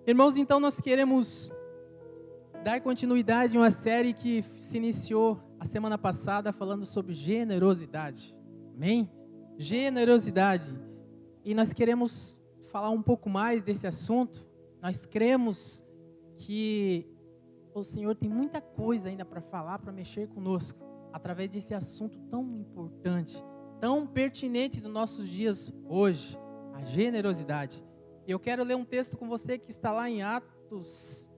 Irmãos, então nós queremos dar continuidade a uma série que se iniciou a semana passada falando sobre generosidade. Amém? Generosidade. E nós queremos falar um pouco mais desse assunto. Nós cremos que o Senhor tem muita coisa ainda para falar, para mexer conosco, através desse assunto tão importante, tão pertinente dos nossos dias hoje, a generosidade. Eu quero ler um texto com você que está lá em Atos,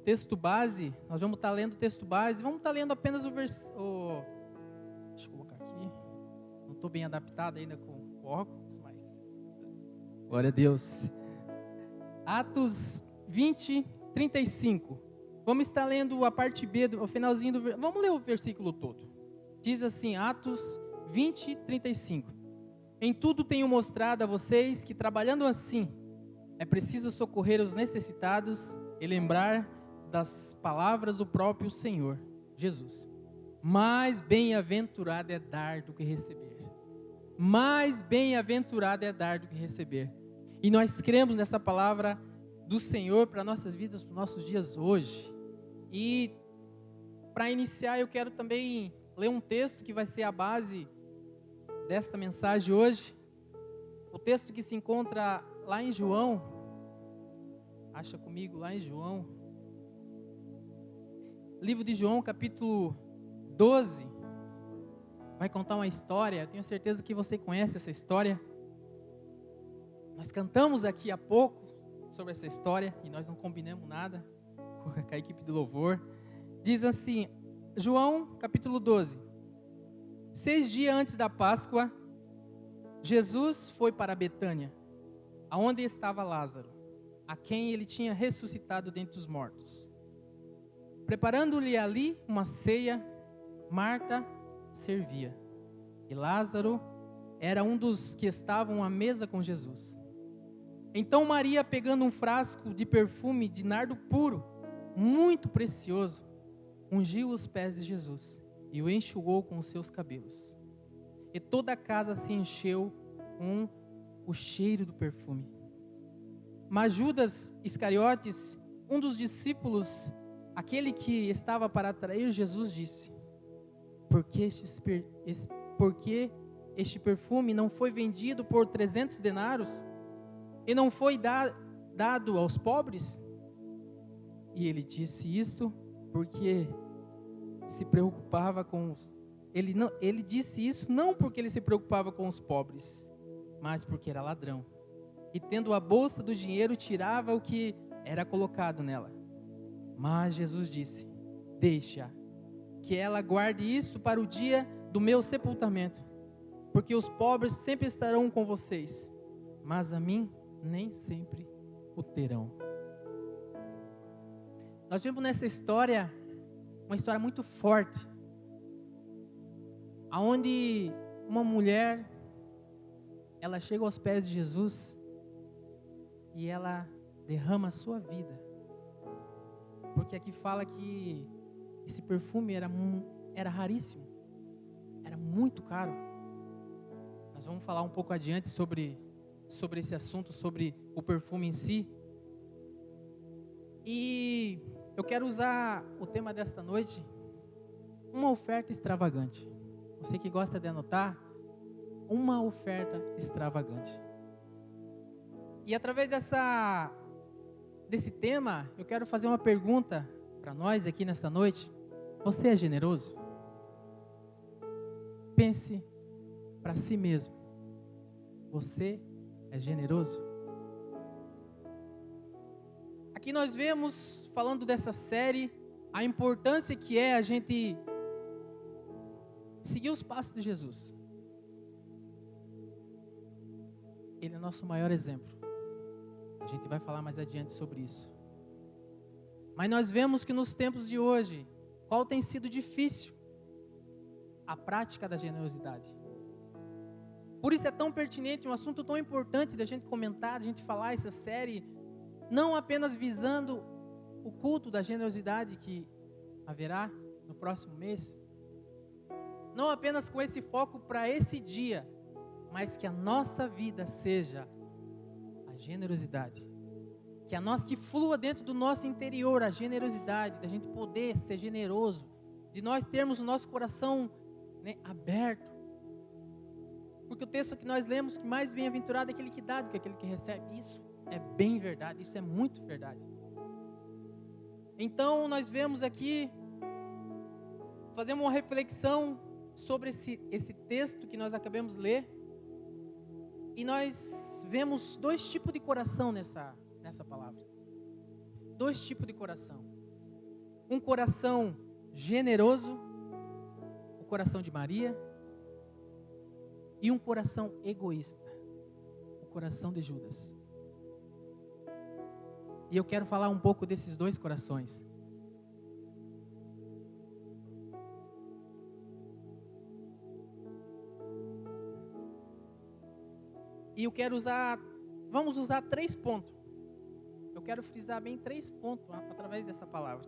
texto base. Nós vamos estar lendo o texto base, vamos estar lendo apenas deixa eu colocar aqui, não estou bem adaptado ainda com o óculos, mas glória a Deus. Atos 20, 35. Vamos estar lendo a parte B, o finalzinho do vamos ler o versículo todo. Diz assim, Atos 20, 35. Em tudo tenho mostrado a vocês que trabalhando assim, é preciso socorrer os necessitados e lembrar das palavras do próprio Senhor, Jesus. Mais bem-aventurado é dar do que receber. Mais bem-aventurado é dar do que receber. E nós cremos nessa palavra do Senhor para nossas vidas, para os nossos dias hoje. E para iniciar, eu quero também ler um texto que vai ser a base desta mensagem hoje. O texto que se encontra lá em João, acha comigo lá em João, livro de João, capítulo 12, vai contar uma história, tenho certeza que você conhece essa história. Nós cantamos aqui há pouco sobre essa história e nós não combinamos nada com a equipe de louvor. Diz assim, João, capítulo 12, 6 dias antes da Páscoa, Jesus foi para Betânia, aonde estava Lázaro, a quem ele tinha ressuscitado dentre os mortos. Preparando-lhe ali uma ceia, Marta servia, e Lázaro era um dos que estavam à mesa com Jesus. Então Maria, pegando um frasco de perfume de nardo puro, muito precioso, ungiu os pés de Jesus e o enxugou com os seus cabelos. E toda a casa se encheu com o cheiro do perfume. Mas Judas Iscariotes, um dos discípulos, aquele que estava para trair Jesus, disse: Por que este perfume não foi vendido por 300 denários e não foi dado aos pobres? E ele disse isto porque se preocupava com os... Ele disse isso não porque ele se preocupava com os pobres, mas porque era ladrão. E tendo a bolsa do dinheiro, tirava o que era colocado nela. Mas Jesus disse: Deixa, que ela guarde isso para o dia do meu sepultamento, porque os pobres sempre estarão com vocês, mas a mim nem sempre o terão. Nós vemos nessa história, uma história muito forte, aonde uma mulher, ela chega aos pés de Jesus e ela derrama a sua vida, porque aqui fala que esse perfume era raríssimo, era muito caro. Nós vamos falar um pouco adiante sobre esse assunto, sobre o perfume em si. E eu quero usar o tema desta noite, uma oferta extravagante. Você que gosta de anotar, uma oferta extravagante. E através desse tema, eu quero fazer uma pergunta para nós aqui nesta noite. Você é generoso? Pense para si mesmo. Você é generoso? Aqui nós vemos, falando dessa série, a importância que é a gente seguir os passos de Jesus. Ele é nosso maior exemplo. A gente vai falar mais adiante sobre isso. Mas nós vemos que nos tempos de hoje, qual tem sido difícil a prática da generosidade. Por isso é tão pertinente, um assunto tão importante da gente comentar, da gente falar essa série, não apenas visando o culto da generosidade que haverá no próximo mês, não apenas com esse foco para esse dia, mas que a nossa vida seja a generosidade. que flua dentro do nosso interior a generosidade, da gente poder ser generoso, de nós termos o nosso coração, né, aberto. Porque o texto que nós lemos, que mais bem-aventurado é aquele que dá do que aquele que recebe. Isso é bem verdade, isso é muito verdade. Então nós vemos aqui, fazemos uma reflexão sobre esse texto que nós acabamos de ler, e nós vemos dois tipos de coração nessa palavra. Dois tipos de coração. Um coração generoso, o coração de Maria, e um coração egoísta, o coração de Judas. E eu quero falar um pouco desses dois corações. E eu quero vamos usar 3 pontos. Eu quero frisar bem 3 pontos através dessa palavra.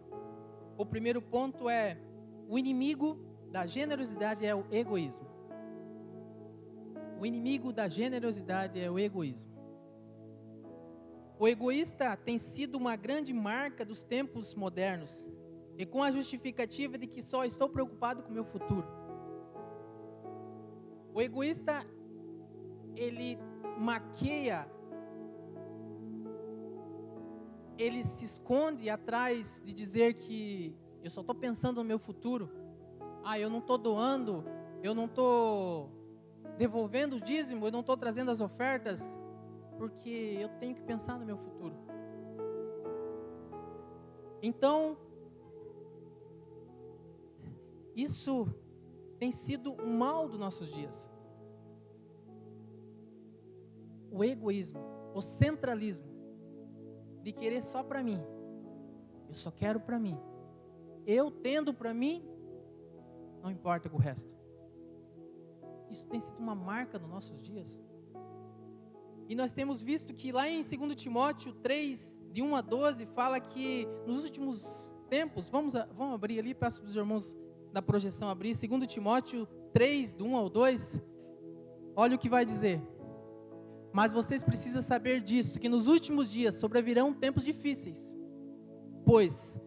O primeiro ponto é: o inimigo da generosidade é o egoísmo. O inimigo da generosidade é o egoísmo. O egoísta tem sido uma grande marca dos tempos modernos, e com a justificativa de que só estou preocupado com o meu futuro. O egoísta, ele maqueia, ele se esconde atrás de dizer que eu só estou pensando no meu futuro. Eu não estou doando, eu não estou devolvendo o dízimo, eu não estou trazendo as ofertas, porque eu tenho que pensar no meu futuro. Então, isso tem sido um mal dos nossos dias. O egoísmo, o centralismo, de querer só para mim. Eu só quero para mim. Eu tendo para mim, não importa com o resto. Isso tem sido uma marca nos nossos dias. E nós temos visto que lá em 2 Timóteo 3, de 1 a 12, fala que nos últimos tempos, vamos abrir ali, peço para os irmãos da projeção abrir, 2 Timóteo 3, do 1 ao 2, olha o que vai dizer. Mas vocês precisam saber disso, que nos últimos dias sobrevirão tempos difíceis, pois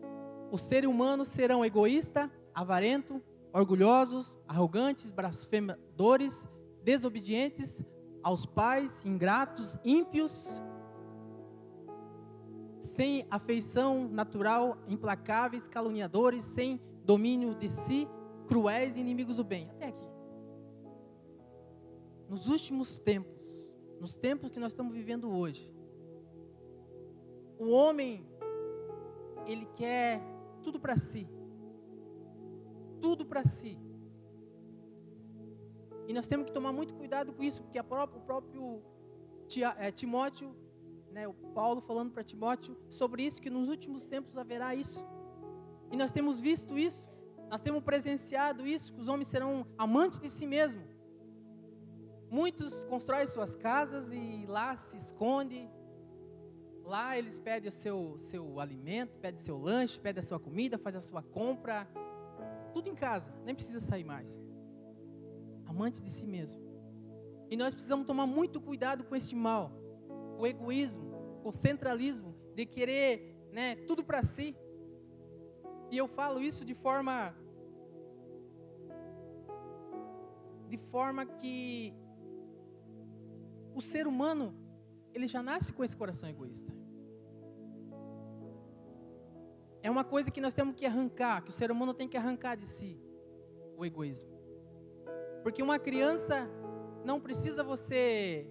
os seres humanos serão egoístas, avarentos, orgulhosos, arrogantes, blasfemadores, desobedientes aos pais, ingratos, ímpios, sem afeição natural, implacáveis, caluniadores, sem domínio de si, cruéis e inimigos do bem. Até aqui. Nos últimos tempos, nos tempos que nós estamos vivendo hoje, o homem, ele quer tudo para si. Tudo para si. E nós temos que tomar muito cuidado com isso, porque o próprio Timóteo, né, o Paulo falando para Timóteo sobre isso, que nos últimos tempos haverá isso. E nós temos visto isso, nós temos presenciado isso, que os homens serão amantes de si mesmos. Muitos constroem suas casas e lá se esconde. Lá eles pedem o seu alimento, pedem seu lanche, pedem a sua comida, fazem a sua compra. Tudo em casa, nem precisa sair mais. Amante de si mesmo. E nós precisamos tomar muito cuidado com este mal. O egoísmo, o centralismo de querer, né, tudo para si. E eu falo isso de forma que o ser humano, ele já nasce com esse coração egoísta. É uma coisa que nós temos que arrancar, que o ser humano tem que arrancar de si, o egoísmo. Porque uma criança não precisa você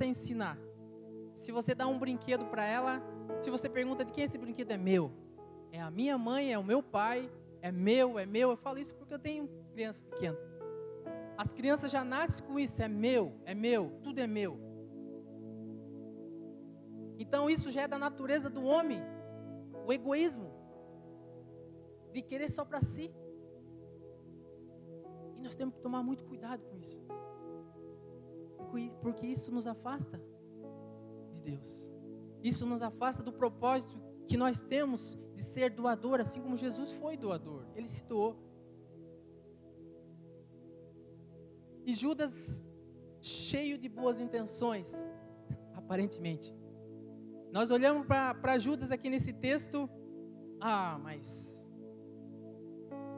ensinar. Se você dá um brinquedo para ela, se você pergunta de quem esse brinquedo é meu, é a minha mãe, é o meu pai, é meu. Eu falo isso porque eu tenho criança pequena. As crianças já nascem com isso, é meu, tudo é meu. Então isso já é da natureza do homem, o egoísmo, de querer só para si. E nós temos que tomar muito cuidado com isso, porque isso nos afasta de Deus. Isso nos afasta do propósito que nós temos de ser doador, assim como Jesus foi doador, ele se doou. E Judas, cheio de boas intenções, aparentemente, Nós olhamos para Judas aqui nesse texto, mas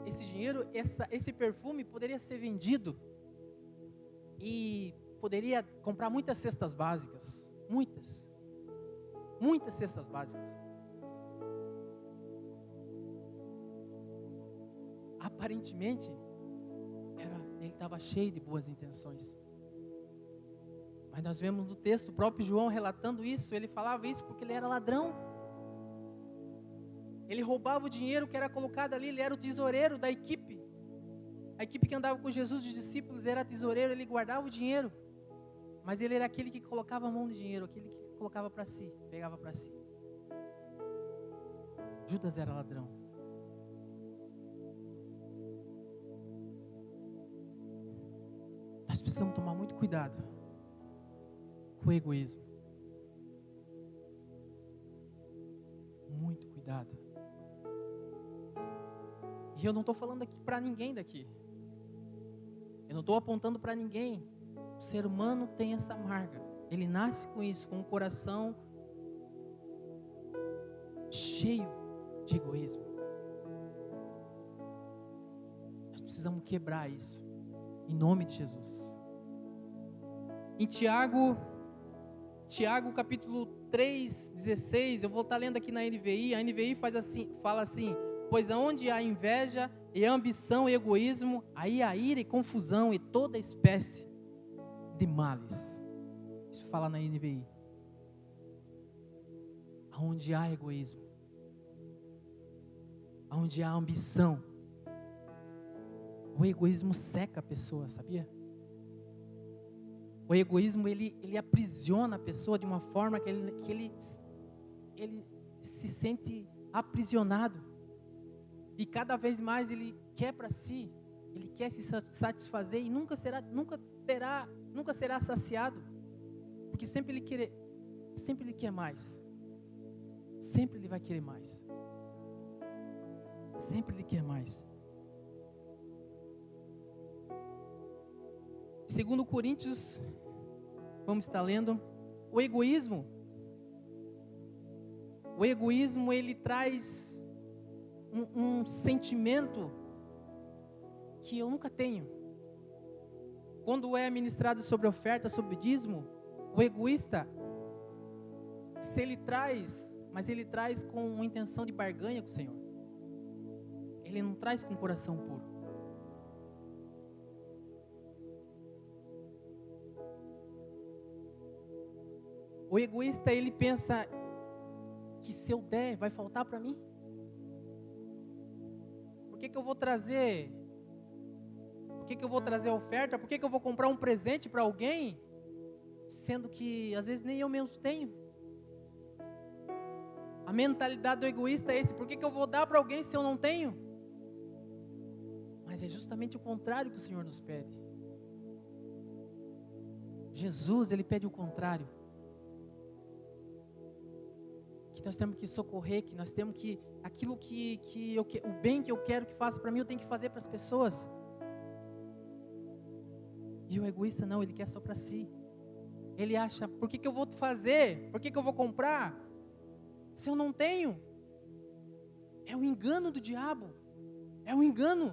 esse dinheiro, esse perfume poderia ser vendido e poderia comprar muitas cestas básicas, muitas cestas básicas. Aparentemente, ele estava cheio de boas intenções. Mas nós vemos no texto, o próprio João relatando isso, ele falava isso porque ele era ladrão. Ele roubava o dinheiro que era colocado ali, ele era o tesoureiro da equipe. A equipe que andava com Jesus, os discípulos, era tesoureiro, ele guardava o dinheiro. Mas ele era aquele que colocava a mão no dinheiro, aquele que colocava para si, pegava para si. Judas era ladrão. Nós precisamos tomar muito cuidado com o egoísmo. Muito cuidado. E eu não estou falando aqui para ninguém daqui. Eu não estou apontando para ninguém. O ser humano tem essa marca. Ele nasce com isso, com um coração cheio de egoísmo. Nós precisamos quebrar isso, em nome de Jesus. Em Tiago capítulo 3:16, eu vou estar lendo aqui na NVI. A NVI fala assim: pois aonde há inveja e ambição e egoísmo, aí há ira e confusão e toda espécie de males. Isso fala na NVI. Aonde há egoísmo, aonde há ambição, o egoísmo seca a pessoa, sabia? O egoísmo, ele aprisiona a pessoa de uma forma que ele se sente aprisionado. E cada vez mais ele quer para si, ele quer se satisfazer e nunca será saciado. Porque sempre ele quer mais. Sempre ele vai querer mais. Sempre ele quer mais. Segundo Coríntios, vamos estar lendo, o egoísmo ele traz um sentimento que eu nunca tenho. Quando é ministrado sobre oferta, sobre dízimo, o egoísta, mas ele traz com uma intenção de barganha com o Senhor. Ele não traz com o coração puro. O egoísta, ele pensa que se eu der, vai faltar para mim. Por que eu vou trazer? Por que eu vou trazer oferta? Por que eu vou comprar um presente para alguém? Sendo que às vezes nem eu mesmo tenho. A mentalidade do egoísta é esse: por que eu vou dar para alguém se eu não tenho? Mas é justamente o contrário que o Senhor nos pede. Jesus, ele pede o contrário. Que nós temos que socorrer, que nós temos que, aquilo o bem que eu quero que faça para mim, eu tenho que fazer para as pessoas. E o egoísta não, ele quer só para si. Ele acha: por que eu vou fazer? Por que eu vou comprar? Se eu não tenho? É o engano do diabo. É o engano.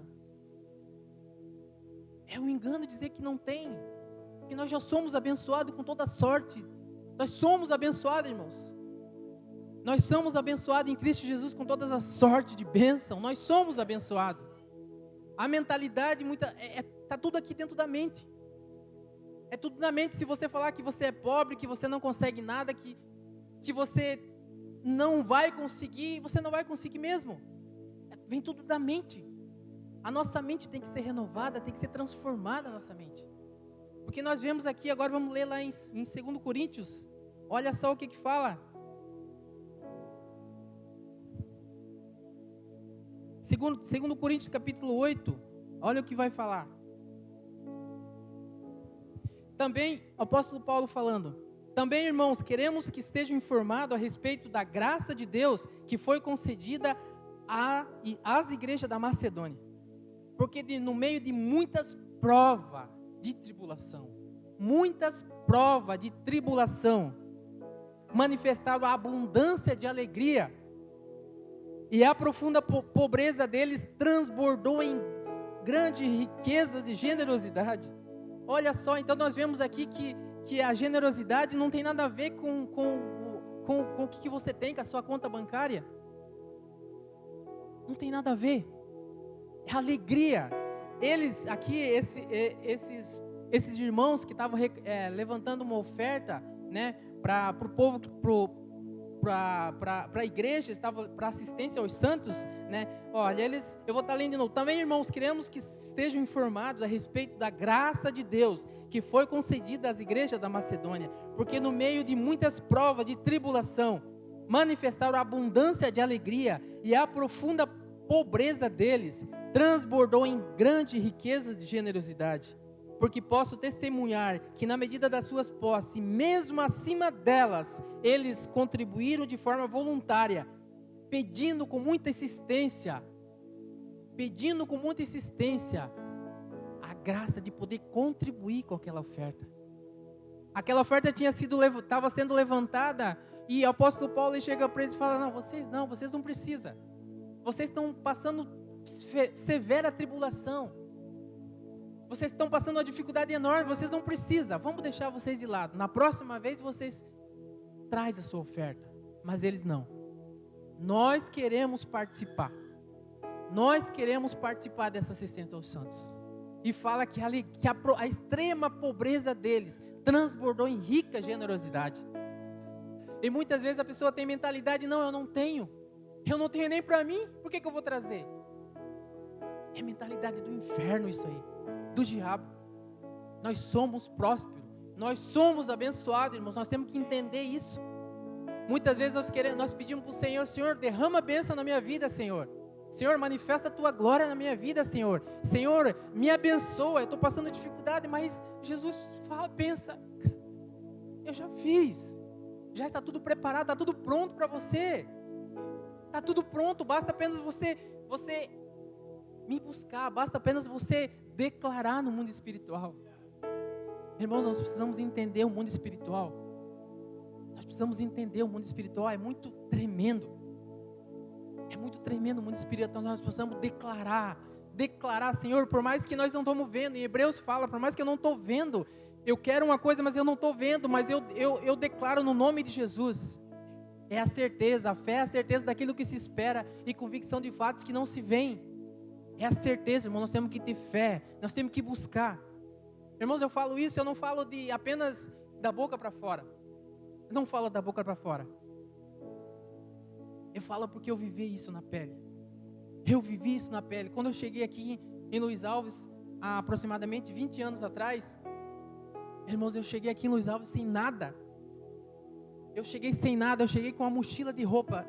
É o engano dizer que não tem. Que nós já somos abençoados com toda sorte. Nós somos abençoados, irmãos. Nós somos abençoados em Cristo Jesus com todas as sortes de bênção. Nós somos abençoados. A mentalidade está tudo aqui dentro da mente. É tudo na mente. Se você falar que você é pobre, que você não consegue nada, que você não vai conseguir, você não vai conseguir mesmo. Vem tudo da mente. A nossa mente tem que ser renovada, tem que ser transformada a nossa mente. Porque nós vemos aqui, agora vamos ler lá em 2 Coríntios. Olha só o que fala. 2 Coríntios capítulo 8, olha o que vai falar. Também, o apóstolo Paulo falando: também, irmãos, queremos que estejam informados a respeito da graça de Deus que foi concedida às igrejas da Macedônia. Porque no meio de muitas provas de tribulação, manifestaram a abundância de alegria, e a profunda pobreza deles transbordou em grandes riquezas e generosidade. Olha só, então nós vemos aqui que a generosidade não tem nada a ver com o que você tem com a sua conta bancária. Não tem nada a ver. É alegria. Eles aqui, esses irmãos que estavam levantando uma oferta, né, para o povo, para a igreja, estava para assistência aos santos, né? Olha, eu vou estar lendo de novo. Também, irmãos, queremos que estejam informados a respeito da graça de Deus que foi concedida às igrejas da Macedônia, porque no meio de muitas provas de tribulação, manifestaram a abundância de alegria, e a profunda pobreza deles transbordou em grande riqueza de generosidade. Porque posso testemunhar que na medida das suas posses, mesmo acima delas, eles contribuíram de forma voluntária, pedindo com muita insistência, a graça de poder contribuir com aquela oferta. Aquela oferta estava sendo levantada, e o apóstolo Paulo chega para eles e fala: vocês não precisam. Vocês estão passando severa tribulação. Vocês estão passando uma dificuldade enorme, vocês não precisam. Vamos deixar vocês de lado. Na próxima vez vocês traz a sua oferta. Mas eles não. Nós queremos participar. Nós queremos participar dessa assistência aos santos. E fala que a extrema pobreza deles transbordou em rica generosidade. E muitas vezes a pessoa tem mentalidade: não, eu não tenho nem para mim, por que eu vou trazer? É mentalidade do inferno isso aí, do diabo. Nós somos prósperos, nós somos abençoados, irmãos, nós temos que entender isso. Muitas vezes nós pedimos para o Senhor: Senhor, derrama a bênção na minha vida, Senhor. Senhor, manifesta a tua glória na minha vida, Senhor. Senhor, me abençoa, eu estou passando dificuldade, mas Jesus pensa: eu já fiz, já está tudo preparado, está tudo pronto para você. Está tudo pronto, basta apenas você me buscar, basta apenas você declarar no mundo espiritual. Irmãos, nós precisamos entender o mundo espiritual. Nós precisamos entender o mundo espiritual, é muito tremendo. É muito tremendo o mundo espiritual. Nós precisamos declarar, Senhor, por mais que nós não estamos vendo. Em Hebreus fala: por mais que eu não estou vendo, eu quero uma coisa, mas eu não estou vendo, mas eu declaro no nome de Jesus. É a certeza, a fé é a certeza daquilo que se espera e convicção de fatos que não se veem. É a certeza, irmão, nós temos que ter fé, nós temos que buscar. Irmãos, eu falo isso, eu não falo de apenas da boca para fora. Eu não falo da boca para fora. Eu falo porque eu vivi isso na pele. Eu vivi isso na pele. Quando eu cheguei aqui em Luiz Alves, há aproximadamente 20 anos atrás, irmãos, eu cheguei aqui em Luiz Alves sem nada. Eu cheguei sem nada, eu cheguei com uma mochila de roupa.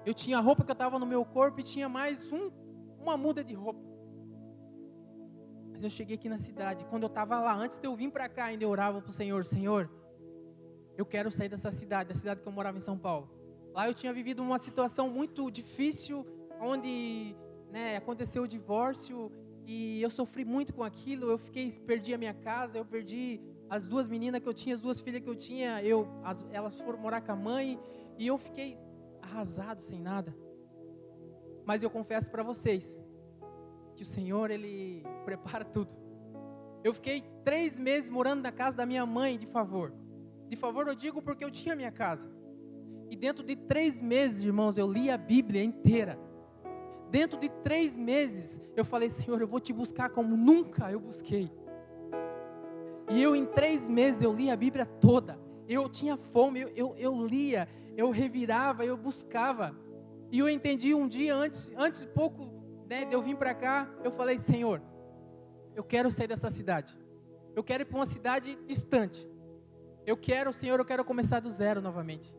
Eu tinha a roupa que eu estava no meu corpo e tinha mais uma muda de roupa. Mas eu cheguei aqui na cidade. Quando eu estava lá, antes de eu vir para cá, ainda eu orava para o Senhor: Senhor, eu quero sair dessa cidade, da cidade que eu morava em São Paulo. Lá eu tinha vivido uma situação muito difícil, onde aconteceu o divórcio, e eu sofri muito com aquilo. Perdi a minha casa, eu perdi as duas meninas que eu tinha, as duas filhas que eu tinha, elas foram morar com a mãe, e eu fiquei arrasado, sem nada. Mas eu confesso para vocês, que o Senhor, Ele prepara tudo. Eu fiquei 3 meses morando na casa da minha mãe, de favor. De favor eu digo porque eu tinha minha casa. E dentro de 3 meses, irmãos, eu li a Bíblia inteira. Dentro de 3 meses, eu falei: Senhor, eu vou te buscar como nunca eu busquei. E em 3 meses, eu li a Bíblia toda. Eu tinha fome, eu lia, eu revirava, eu buscava. E eu entendi um dia, antes pouco de eu vir para cá, eu falei: Senhor, eu quero sair dessa cidade. Eu quero ir para uma cidade distante. Senhor, eu quero começar do zero novamente.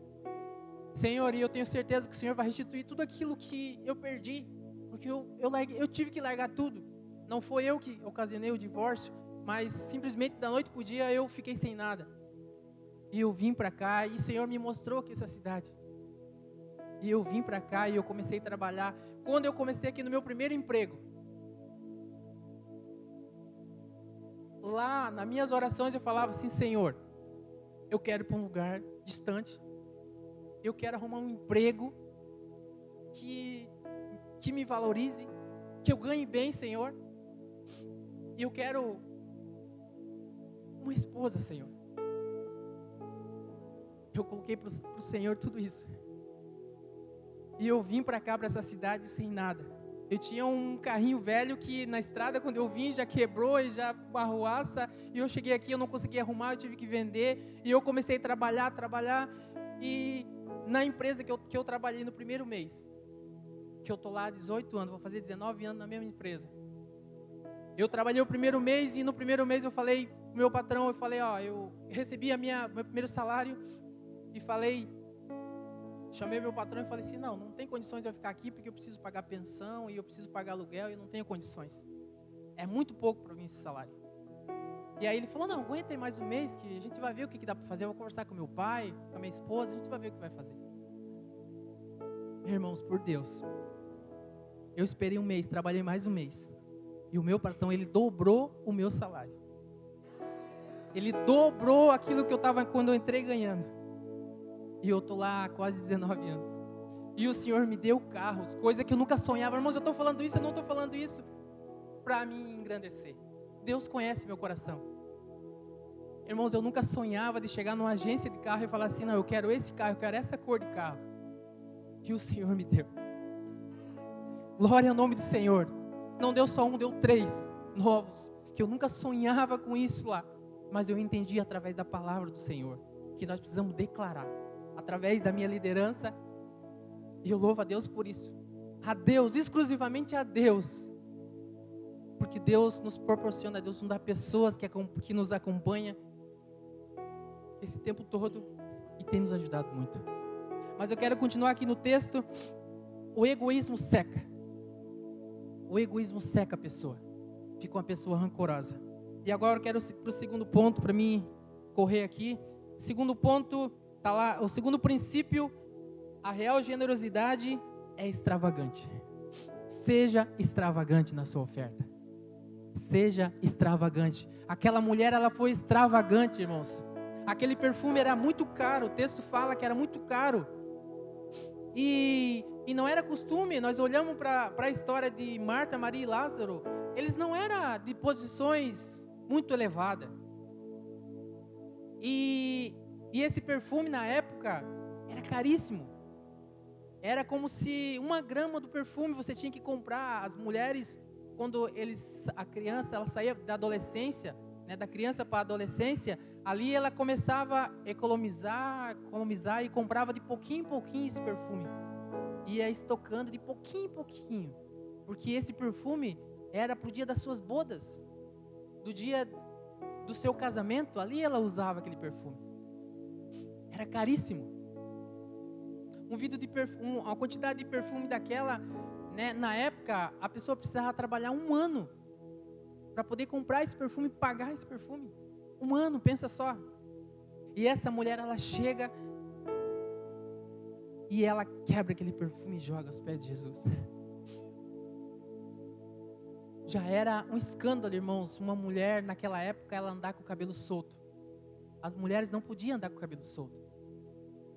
Senhor, e eu tenho certeza que o Senhor vai restituir tudo aquilo que eu perdi. Porque eu tive que largar tudo. Não foi eu que ocasionei o divórcio, mas simplesmente da noite para o dia eu fiquei sem nada. E eu vim para cá e o Senhor me mostrou aqui essa cidade. E eu vim para cá e eu comecei a trabalhar. Quando eu comecei aqui no meu primeiro emprego, lá nas minhas orações eu falava assim: Senhor, eu quero ir para um lugar distante. Eu quero arrumar um emprego que me valorize, que eu ganhe bem, Senhor. E eu quero uma esposa, Senhor. Eu coloquei para o Senhor tudo isso. E eu vim para cá, para essa cidade, sem nada. Eu tinha um carrinho velho que na estrada, quando eu vim, já quebrou e já arruaça. E eu cheguei aqui, eu não consegui arrumar, eu tive que vender. E eu comecei a trabalhar. E na empresa que eu trabalhei no primeiro mês, que eu estou lá há 18 anos, vou fazer 19 anos na mesma empresa. Eu trabalhei o primeiro mês e no primeiro mês eu falei pro meu patrão, eu recebi meu primeiro salário e chamei meu patrão e falei assim, não tem condições de eu ficar aqui porque eu preciso pagar pensão e eu preciso pagar aluguel e eu não tenho condições. É muito pouco para mim esse salário. E aí ele falou, não, aguenta aí mais um mês que a gente vai ver o que dá para fazer. Eu vou conversar com meu pai, com a minha esposa, a gente vai ver o que vai fazer. Irmãos, por Deus, eu esperei um mês, trabalhei mais um mês. E o meu patrão, ele dobrou o meu salário. Ele dobrou aquilo que eu estava quando eu entrei ganhando. E eu estou lá há quase 19 anos. E o Senhor me deu carros, coisa que eu nunca sonhava. Irmãos, eu estou falando isso, eu não estou falando isso para me engrandecer. Deus conhece meu coração. Irmãos, eu nunca sonhava de chegar numa agência de carro e falar assim, não, eu quero esse carro, eu quero essa cor de carro. E o Senhor me deu. Glória ao nome do Senhor. Não deu só um, deu 3 novos. Que eu nunca sonhava com isso lá. Mas eu entendi através da palavra do Senhor. Que nós precisamos declarar. Através da minha liderança. E eu louvo a Deus por isso. A Deus, exclusivamente a Deus. Porque Deus nos proporciona, Deus nos dá pessoas que nos acompanham. Esse tempo todo. E tem nos ajudado muito. Mas eu quero continuar aqui no texto. O egoísmo seca. O egoísmo seca a pessoa. Fica uma pessoa rancorosa. E agora eu quero ir para o segundo ponto, para mim correr aqui. Segundo ponto, está lá. O segundo princípio, a real generosidade é extravagante. Seja extravagante na sua oferta. Seja extravagante. Aquela mulher, ela foi extravagante, irmãos. Aquele perfume era muito caro. O texto fala que era muito caro. E não era costume, nós olhamos para a história de Marta, Maria e Lázaro, eles não eram de posições muito elevadas. E esse perfume na época era caríssimo. Era como se 1 grama do perfume você tinha que comprar. As mulheres, quando a criança ela saía da adolescência, né, da criança para a adolescência, ali ela começava a economizar e comprava de pouquinho em pouquinho esse perfume. Ia estocando de pouquinho em pouquinho. Porque esse perfume era para o dia das suas bodas. Do dia do seu casamento, ali ela usava aquele perfume. Era caríssimo. Um vidro de perfume, a quantidade de perfume daquela, né, na época, a pessoa precisava trabalhar 1 ano para poder comprar esse perfume e pagar esse perfume. 1 ano, pensa só. E essa mulher, ela chega e ela quebra aquele perfume e joga aos pés de Jesus. Já era um escândalo, irmãos, uma mulher naquela época, ela andar com o cabelo solto. As mulheres não podiam andar com o cabelo solto.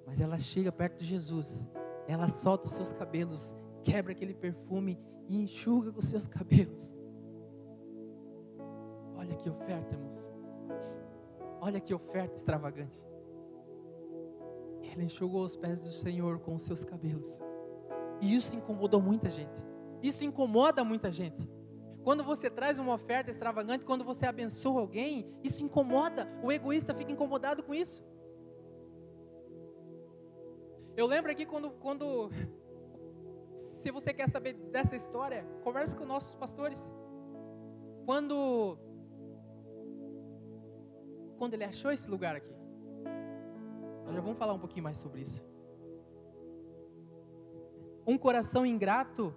Mas ela chega perto de Jesus, ela solta os seus cabelos, quebra aquele perfume e enxuga com os seus cabelos. Olha que oferta, irmãos. Olha que oferta extravagante. Ela enxugou os pés do Senhor com os seus cabelos. E isso incomodou muita gente. Isso incomoda muita gente. Quando você traz uma oferta extravagante, quando você abençoa alguém, isso incomoda. O egoísta fica incomodado com isso. Eu lembro aqui quando se você quer saber dessa história, converse com nossos pastores. Quando ele achou esse lugar aqui. Nós já vamos falar um pouquinho mais sobre isso. Um coração ingrato,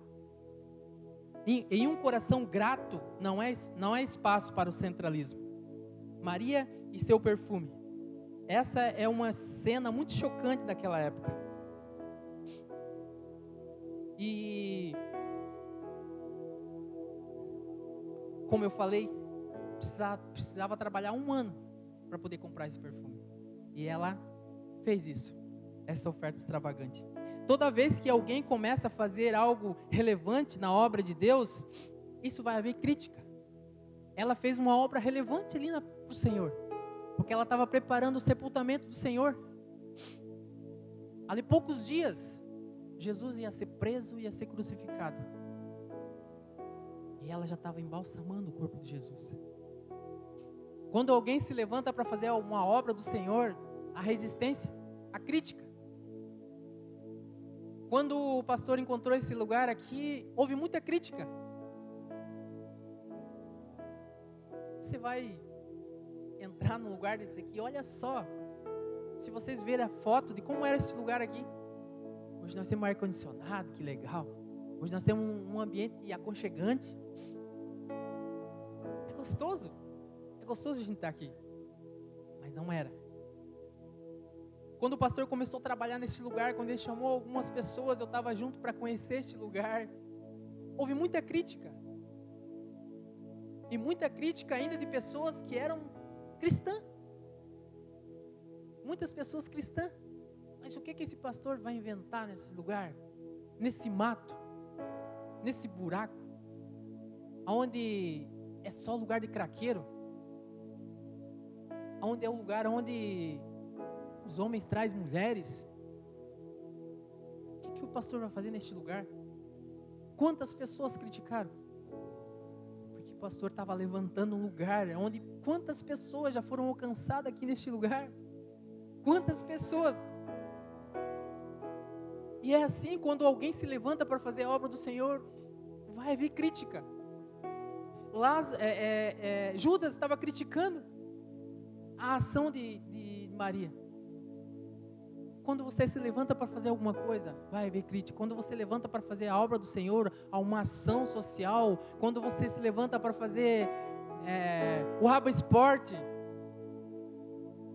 em um coração grato, não é espaço para o centralismo. Maria e seu perfume. Essa é uma cena muito chocante daquela época. E, como eu falei, precisava trabalhar 1 ano para poder comprar esse perfume. E ela fez isso, essa oferta extravagante. Toda vez que alguém começa a fazer algo relevante na obra de Deus, isso vai haver crítica. Ela fez uma obra relevante ali para o Senhor, porque ela estava preparando o sepultamento do Senhor. Ali poucos dias, Jesus ia ser preso e ia ser crucificado. E ela já estava embalsamando o corpo de Jesus. Quando alguém se levanta para fazer uma obra do Senhor, a resistência, a crítica. Quando o pastor encontrou esse lugar aqui, houve muita crítica. Você vai entrar no lugar desse aqui, olha só. Se vocês verem a foto de como era esse lugar aqui. Hoje nós temos ar-condicionado, que legal. Hoje nós temos um ambiente aconchegante. É gostoso. É gostoso a gente estar aqui. Mas não era. Quando o pastor começou a trabalhar nesse lugar, quando ele chamou algumas pessoas, eu estava junto para conhecer este lugar. Houve muita crítica. E muita crítica ainda de pessoas que eram cristãs. Muitas pessoas cristãs. Mas o que esse pastor vai inventar nesse lugar? Nesse mato? Nesse buraco? Onde é só lugar de craqueiro? Onde é o lugar onde os homens trazem mulheres? O que o pastor vai fazer neste lugar? Quantas pessoas criticaram? Porque o pastor estava levantando um lugar onde quantas pessoas já foram alcançadas aqui neste lugar? Quantas pessoas? E é assim, quando alguém se levanta para fazer a obra do Senhor, vai haver crítica. Judas estava criticando a ação de Maria. Quando você se levanta para fazer alguma coisa, vai haver crítica. Quando você levanta para fazer a obra do Senhor, uma ação social, quando você se levanta para fazer o Aba Esporte,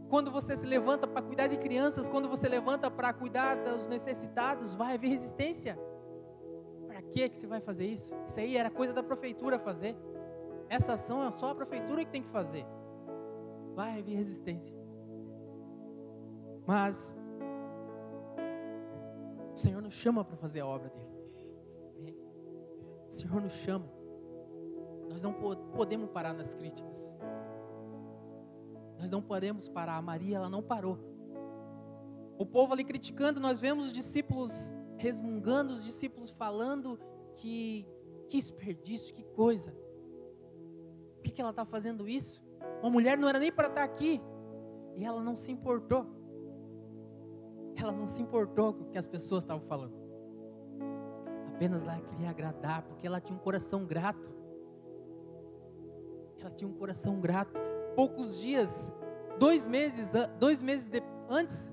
quando você se levanta para cuidar de crianças, quando você levanta para cuidar dos necessitados, vai haver resistência. Para que você vai fazer isso? Isso aí era coisa da prefeitura fazer. Essa ação é só a prefeitura que tem que fazer. Vai haver resistência. Mas o Senhor nos chama para fazer a obra dele. O Senhor nos chama. Nós não podemos parar nas críticas. Nós não podemos parar. A Maria, ela não parou. O povo ali criticando, nós vemos os discípulos resmungando, os discípulos falando que desperdício, que coisa. Por que ela está fazendo isso? Uma mulher não era nem para estar aqui. E ela não se importou. Ela não se importou com o que as pessoas estavam falando. Apenas ela queria agradar, porque ela tinha um coração grato. Ela tinha um coração grato. Poucos dias, 2 meses antes,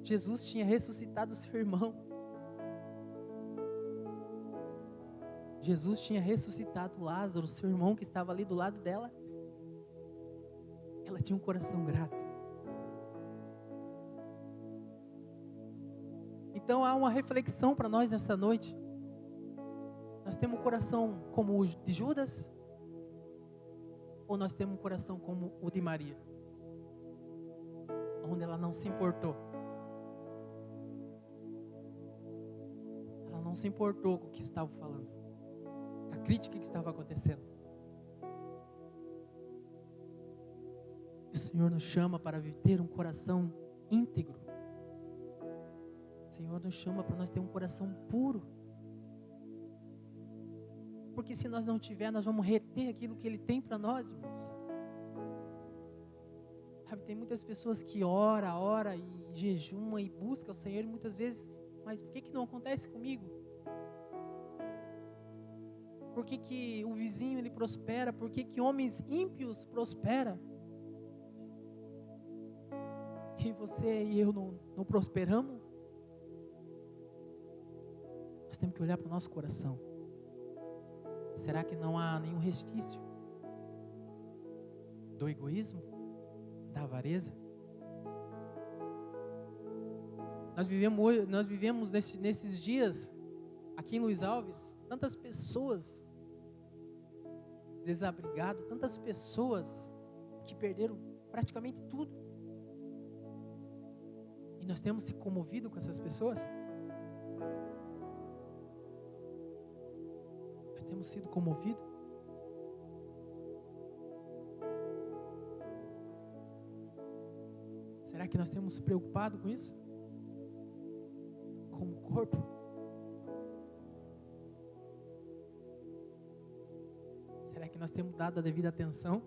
Jesus tinha ressuscitado seu irmão. Jesus tinha ressuscitado Lázaro, seu irmão que estava ali do lado dela. Ela tinha um coração grato. Então há uma reflexão para nós nessa noite. Nós temos um coração como o de Judas? Ou nós temos um coração como o de Maria? Onde ela não se importou. Ela não se importou com o que estavam falando. Com a crítica que estava acontecendo. O Senhor nos chama para ter um coração íntegro. O Senhor nos chama para nós ter um coração puro. Porque se nós não tiver, nós vamos reter aquilo que Ele tem para nós, irmãos. Sabe, tem muitas pessoas que ora e jejuma e busca o Senhor, e muitas vezes, mas por que não acontece comigo? Por que o vizinho ele prospera? Por que homens ímpios prosperam? E você e eu não prosperamos? Nós temos que olhar para o nosso coração. Será que não há nenhum resquício do egoísmo, da avareza? Nós vivemos nesses dias, aqui em Luiz Alves, tantas pessoas desabrigadas, tantas pessoas que perderam praticamente tudo. E nós temos se comovido com essas pessoas? Nós temos sido comovidos? Será que nós temos se preocupado com isso? Como corpo? Será que nós temos dado a devida atenção?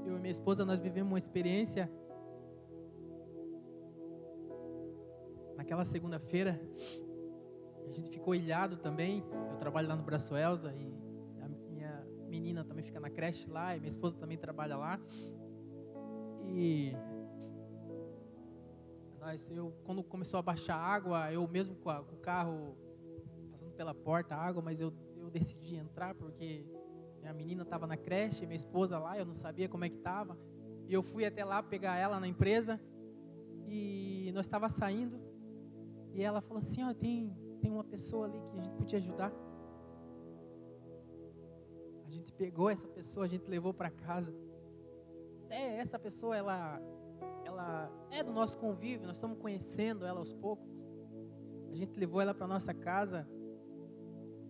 Eu e minha esposa, nós vivemos uma experiência naquela segunda-feira. A gente ficou ilhado também. Eu trabalho lá no Braço Elza e a minha menina também fica na creche lá e minha esposa também trabalha lá. E quando começou a baixar a água, eu mesmo com o carro passando pela porta, a água, mas eu decidi entrar porque minha menina estava na creche, minha esposa lá, eu não sabia como é que estava. E eu fui até lá pegar ela na empresa e nós estávamos saindo e ela falou assim, ó, tem uma pessoa ali que a gente podia ajudar. A gente pegou essa pessoa, a gente levou para casa. Essa pessoa, ela é do nosso convívio, nós estamos conhecendo ela aos poucos. A gente levou ela para nossa casa.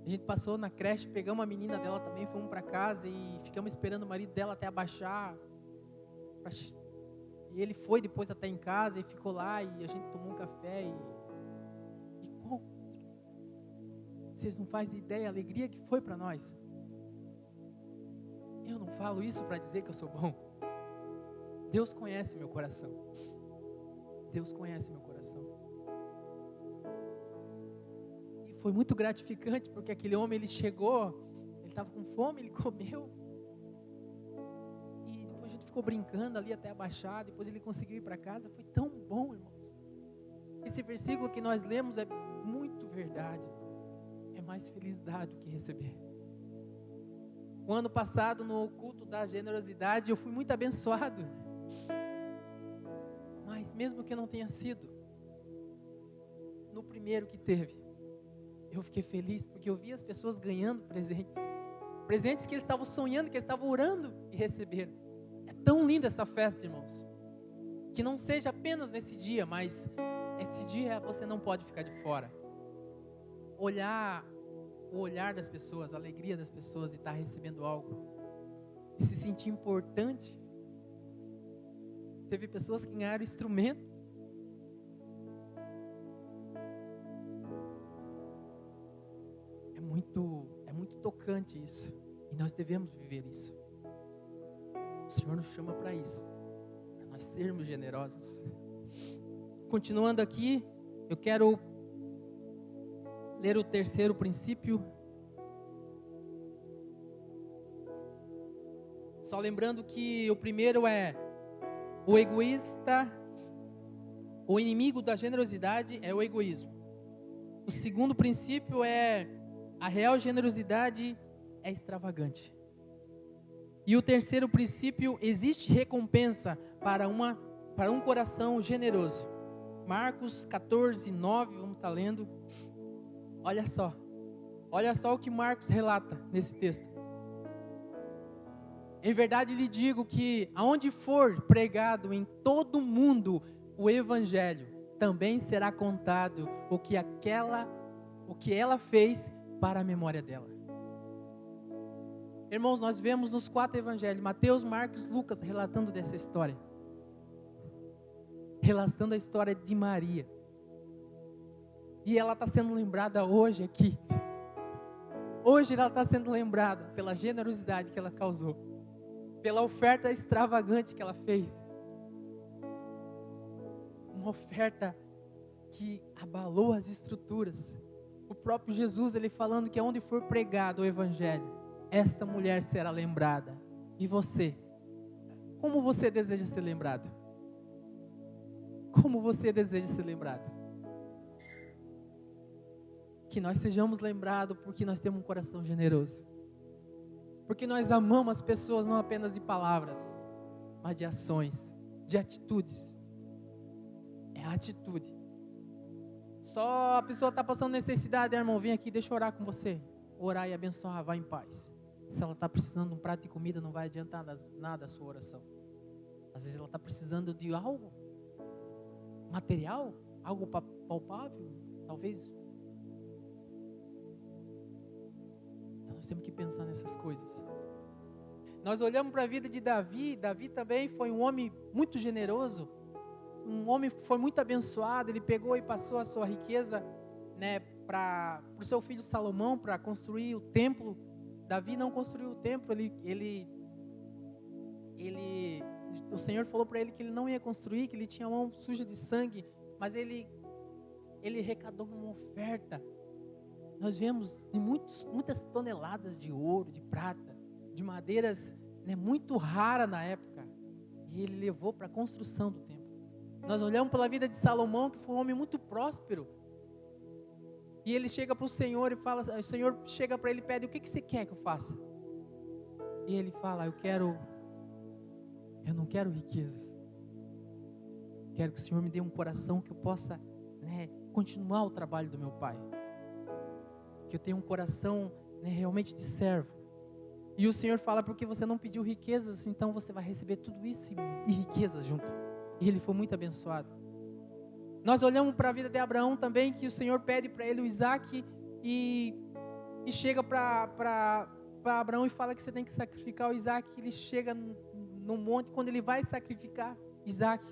A gente passou na creche, pegamos a menina dela também, fomos para casa e ficamos esperando o marido dela até abaixar. E ele foi depois até em casa e ficou lá e a gente tomou um café vocês não fazem ideia a alegria que foi para nós. Eu não falo isso para dizer que eu sou bom. Deus conhece meu coração. Deus conhece meu coração. E foi muito gratificante, porque aquele homem, ele chegou, ele estava com fome, ele comeu. E depois a gente ficou brincando ali até abaixar, depois ele conseguiu ir para casa. Foi tão bom, irmãos. Esse versículo que nós lemos é muito verdade. É mais felicidade do que receber. O ano passado, no culto da generosidade, eu fui muito abençoado. Mas mesmo que não tenha sido no primeiro que teve, eu fiquei feliz porque eu vi as pessoas ganhando presentes. Presentes que eles estavam sonhando, que eles estavam orando e receberam. É tão linda essa festa, irmãos. Que não seja apenas nesse dia, mas esse dia você não pode ficar de fora. O olhar das pessoas, a alegria das pessoas de estar recebendo algo e se sentir importante. Teve pessoas que ganharam instrumento. É muito tocante isso, e nós devemos viver isso. O Senhor nos chama para isso, para nós sermos generosos. Continuando aqui, eu quero ler o terceiro princípio. Só lembrando que o primeiro é o egoísta, o inimigo da generosidade é o egoísmo. O segundo princípio é a real generosidade é extravagante. E o terceiro princípio, existe recompensa para um coração generoso. Marcos 14, 9, vamos estar lendo. Olha só o que Marcos relata nesse texto. Em verdade lhe digo que aonde for pregado em todo o mundo o evangelho, também será contado o que ela fez para a memória dela. Irmãos, nós vemos nos 4 evangelhos, Mateus, Marcos, Lucas, relatando dessa história. Relatando a história de Maria. E ela está sendo lembrada hoje aqui. Hoje ela está sendo lembrada pela generosidade que ela causou. Pela oferta extravagante que ela fez. Uma oferta que abalou as estruturas. O próprio Jesus, ele falando que aonde for pregado o evangelho, essa mulher será lembrada. E você? Como você deseja ser lembrado? Como você deseja ser lembrado? Que nós sejamos lembrados porque nós temos um coração generoso. Porque nós amamos as pessoas não apenas de palavras, mas de ações, de atitudes. É a atitude. Só a pessoa está passando necessidade, irmão, vem aqui, deixa eu orar com você. orar e abençoar, vá em paz. Se ela está precisando de um prato de comida, não vai adiantar nada a sua oração. Às vezes ela está precisando de algo material, algo palpável, talvez. Então nós temos que pensar nessas coisas. Nós olhamos para a vida de Davi. Davi também foi um homem muito generoso, um homem que foi muito abençoado. Ele pegou e passou a sua riqueza, né, para o seu filho Salomão, para construir o templo. Davi não construiu o templo, o Senhor falou para ele que ele não ia construir, que ele tinha a mão suja de sangue, mas ele arrecadou uma oferta. Nós vemos de muitas toneladas de ouro, de prata, de madeiras, né, muito rara na época, e ele levou para a construção do templo. Nós olhamos pela vida de Salomão, que foi um homem muito próspero, e ele chega para o Senhor e fala, o Senhor chega para ele e pede: o que você quer que eu faça? E ele fala: eu não quero riquezas, quero que o Senhor me dê um coração que eu possa, né, continuar o trabalho do meu pai, que eu tenha um coração, né, realmente de servo. E o Senhor fala: porque você não pediu riquezas, então você vai receber tudo isso e riquezas junto. E ele foi muito abençoado. Nós olhamos para a vida de Abraão também, que o Senhor pede para ele o Isaac, e chega para Abraão e fala que você tem que sacrificar o Isaac. Ele chega no monte, quando ele vai sacrificar Isaac,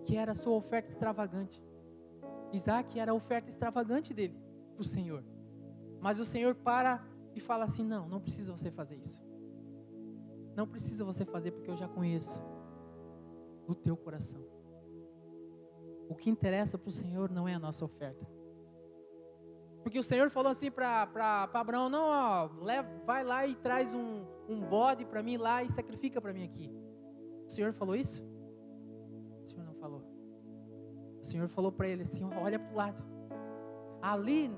que era a sua oferta extravagante. Isaac era a oferta extravagante dele para o Senhor. Mas o Senhor para e fala assim: não precisa você fazer isso. Não precisa você fazer, porque eu já conheço o teu coração. O que interessa para o Senhor não é a nossa oferta. Porque o Senhor falou assim para Abraão: não, vai lá e traz um bode para mim lá e sacrifica para mim aqui. O Senhor falou isso? O Senhor não falou. O Senhor falou para ele assim: olha para o lado. Ali,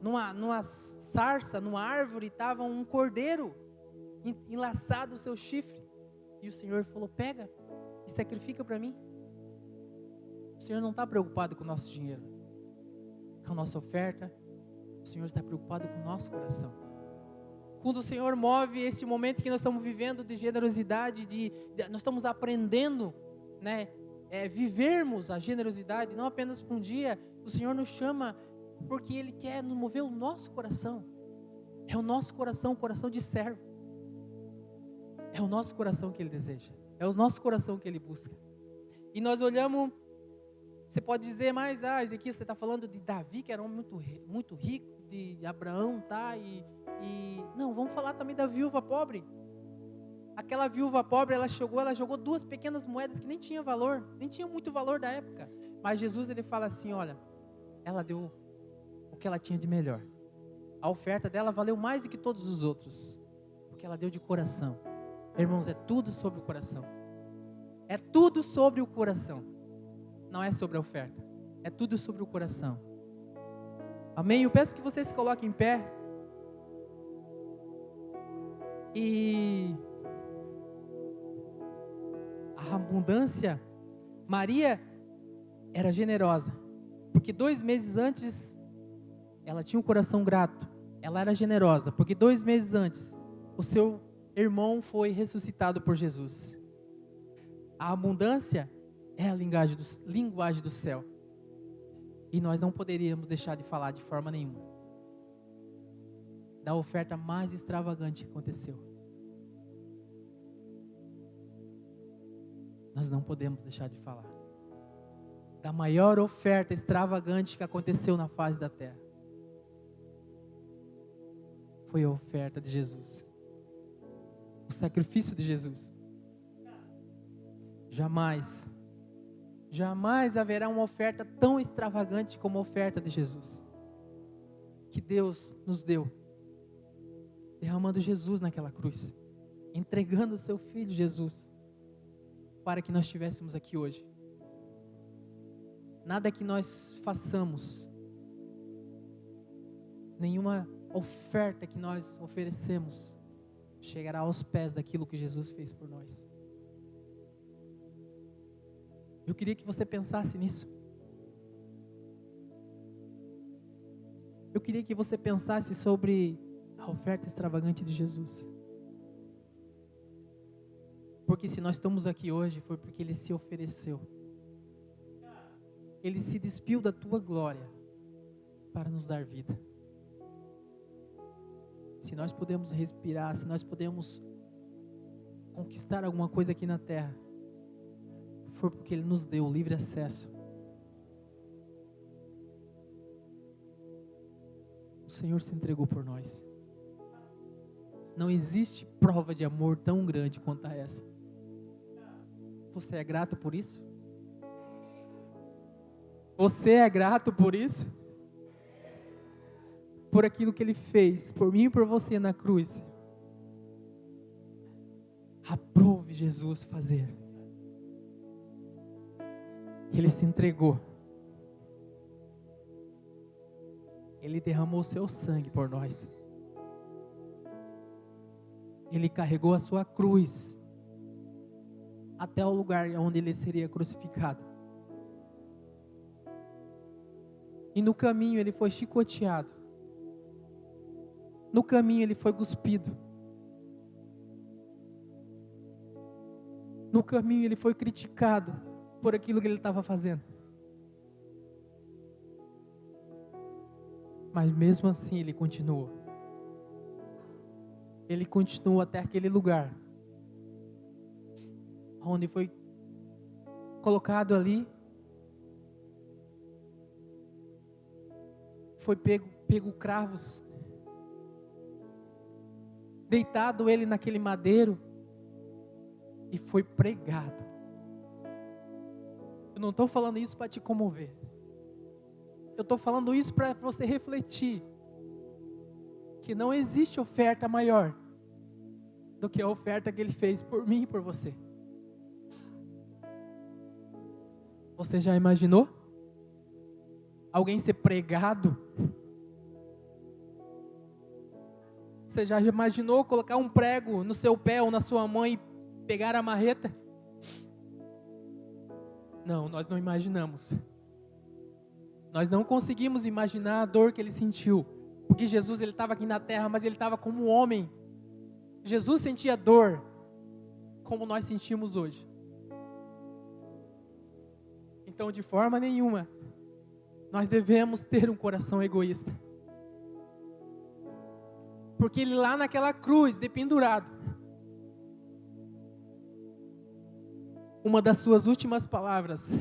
numa sarça, numa árvore, estava um cordeiro enlaçado o seu chifre. E o Senhor falou: pega e sacrifica para mim. O Senhor não está preocupado com o nosso dinheiro, com a nossa oferta. O Senhor está preocupado com o nosso coração. Quando o Senhor move esse momento que nós estamos vivendo de generosidade, nós estamos aprendendo, né, vivermos a generosidade, não apenas por um dia. O Senhor nos chama porque Ele quer nos mover o nosso coração. É o nosso coração, o coração de servo. É o nosso coração que Ele deseja. É o nosso coração que Ele busca. E nós olhamos. Você pode dizer: mas Ezequiel, você está falando de Davi, que era um homem muito rico, de Abraão, tá? Não, vamos falar também da viúva pobre. Aquela viúva pobre, ela jogou 2 pequenas moedas que nem tinha valor, nem tinha muito valor da época. Mas Jesus, ele fala assim: olha, ela deu o que ela tinha de melhor. A oferta dela valeu mais do que todos os outros, porque ela deu de coração. Irmãos, é tudo sobre o coração. É tudo sobre o coração. Não é sobre a oferta. É tudo sobre o coração. Amém? Eu peço que vocês se coloquem em pé. E a abundância, Maria era generosa, porque 2 meses antes ela tinha um coração grato. Ela era generosa, porque 2 meses antes o seu irmão foi ressuscitado por Jesus. A abundância é a linguagem do céu. E nós não poderíamos deixar de falar de forma nenhuma da oferta mais extravagante que aconteceu. Nós não podemos deixar de falar da maior oferta extravagante que aconteceu na face da terra. Foi a oferta de Jesus. O sacrifício de Jesus. Jamais haverá uma oferta tão extravagante como a oferta de Jesus, que Deus nos deu, derramando Jesus naquela cruz, entregando o seu Filho Jesus, para que nós estivéssemos aqui hoje. Nada que nós façamos, nenhuma oferta que nós oferecemos, chegará aos pés daquilo que Jesus fez por nós. Eu queria que você pensasse nisso. Eu queria que você pensasse sobre a oferta extravagante de Jesus. Porque se nós estamos aqui hoje, foi porque Ele se ofereceu. Ele se despiu da tua glória para nos dar vida. Se nós podemos respirar, se nós podemos conquistar alguma coisa aqui na terra, foi porque Ele nos deu livre acesso. O Senhor se entregou por nós. Não existe prova de amor tão grande quanto essa. Você é grato por isso? Você é grato por isso? Por aquilo que Ele fez por mim e por você na cruz. Aprove Jesus fazer. Ele se entregou. Ele derramou o seu sangue por nós. Ele carregou a sua cruz até o lugar onde Ele seria crucificado. E no caminho Ele foi chicoteado. No caminho Ele foi cuspido. No caminho Ele foi criticado por aquilo que Ele estava fazendo. Mas mesmo assim Ele continuou. Ele continuou até aquele lugar onde foi colocado ali, foi pego cravos, deitado Ele naquele madeiro e foi pregado. Eu não estou falando isso para te comover. Eu estou falando isso para você refletir que não existe oferta maior do que a oferta que Ele fez por mim e por você. Você já imaginou alguém ser pregado? Você já imaginou colocar um prego no seu pé ou na sua mão e pegar a marreta? Não, nós não imaginamos. Nós não conseguimos imaginar a dor que Ele sentiu. Porque Jesus, Ele estava aqui na terra, mas Ele estava como um homem. Jesus sentia dor como nós sentimos hoje. Então, de forma nenhuma, nós devemos ter um coração egoísta. Porque Ele lá naquela cruz, dependurado, uma das suas últimas palavras: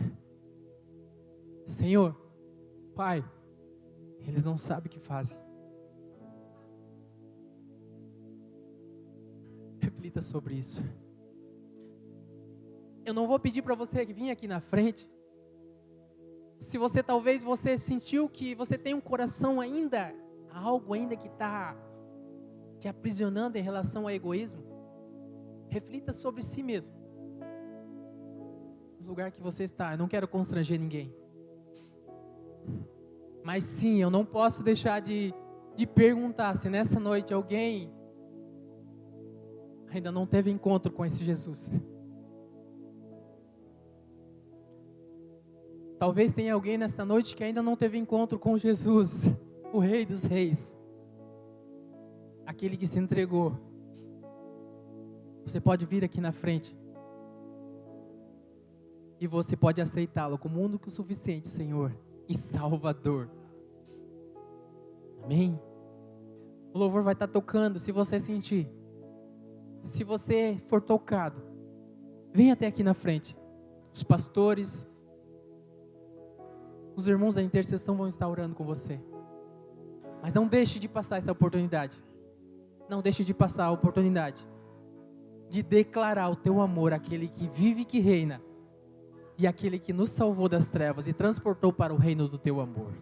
Senhor, Pai, eles não sabem o que fazem. Reflita sobre isso. Eu não vou pedir para você vir aqui na frente. Se você talvez você sentiu que você tem um coração ainda, algo ainda que está te aprisionando em relação ao egoísmo, reflita sobre si mesmo. No lugar que você está, eu não quero constranger ninguém. Mas sim, eu não posso deixar de perguntar se nessa noite alguém ainda não teve encontro com esse Jesus. Talvez tenha alguém nesta noite que ainda não teve encontro com Jesus, o Rei dos Reis, aquele que se entregou. Você pode vir aqui na frente e você pode aceitá-lo como único e suficiente Senhor e Salvador. Amém? O louvor vai estar tocando. Se você sentir, se você for tocado, vem até aqui na frente. Os pastores, os irmãos da intercessão vão estar orando com você. Mas não deixe de passar essa oportunidade. Não deixe de passar a oportunidade de declarar o teu amor àquele que vive e que reina, e aquele que nos salvou das trevas e transportou para o reino do teu amor.